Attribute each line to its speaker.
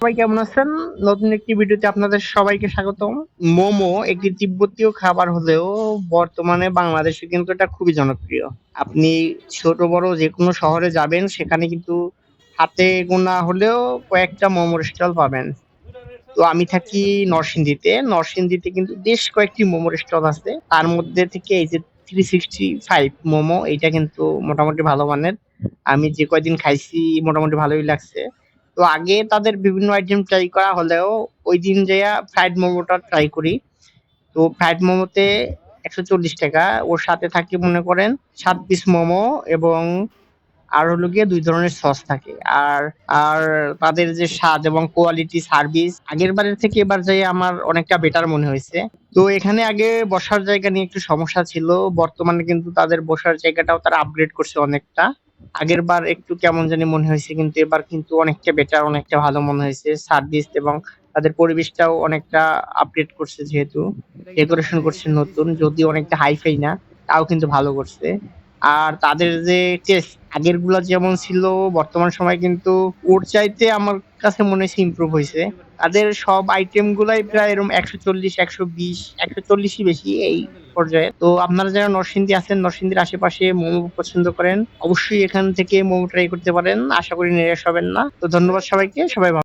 Speaker 1: সবাই কেমন আছেন? নতুন একটি ভিডিওতে আপনাদের সবাইকে স্বাগতম। মোমো একটি তিব্বতীয় খাবার হলেও বর্তমানে বাংলাদেশে কিন্তু এটা খুবই জনপ্রিয়। আপনি ছোট বড় যেকোনো শহরে যাবেন সেখানে কিন্তু হাতে গোনা হলেও কয়েকটা মোমোর স্টল পাবেন। তো আমি থাকি নরসিংদীতে। নরসিংদীতে কিন্তু বেশ কয়েকটি মোমোর স্টল আছে। তার মধ্যে থেকে এই যে 365 মোমো এইটা কিন্তু মোটামুটি ভালো মানের। আমি যে কয়দিন খাইছি মোটামুটি ভালোই লাগছে। তো আগে তাদের বিভিন্ন আইটেম ট্রাই করা হলেও ঐদিন যেয়া ফ্রাইড মোমোটা ট্রাই করি। তো ফ্রাইড মোমোতে ৳১৪০, ওর সাথে থাকে মনে করেন ৭ পিস মোমো এবং আর হলো গিয়ে ২ ধরনের সস থাকে। আর আর তাদের যে স্বাদ এবং কোয়ালিটি সার্ভিস আগের বারের থেকে এবার যাইয়া আমার অনেকটা বেটার মনে হইছে। তো এখানে আগে বসার জায়গা নিয়ে একটু সমস্যা ছিল। বর্তমানে কিন্তু তাদের বসার জায়গাটাও তারা আপগ্রেড করছে অনেকটা। আগেরবার একটু কেমন জানি মনে হইছে কিন্তু এবার কিন্তু অনেকটা বেটার, অনেকটা ভালো মনে হইছে। সার্ভিস এবং তাদের পরিবেশটাও অনেকটা আপগ্রেড করছে যেহেতু। ডেকোরেশন করছে নতুন, যদিও অনেকটা হাই-ফাই না, তাও কিন্তু ভালো করছে। আর তাদের যে টেস্ট আগেরগুলা যেমন ছিল বর্তমান সময়ে কিন্তু ওর চাইতে আমার কাছে মনে হইছে ইমপ্রুভ হইছে। তাদের সব আইটেম গুলাই প্রায় এরকম ১৪০, ১২০, ১৪০ ই বেশি এই পর্যায়ে। তো আপনারা যারা নরসিংদী আছেন, নরসিংদীর আশেপাশে মোমো পছন্দ করেন, অবশ্যই এখান থেকে মোমো ট্রাই করতে পারেন। আশা করি নিরাশ হবেন না। তো ধন্যবাদ সবাইকে। সবাই ভালো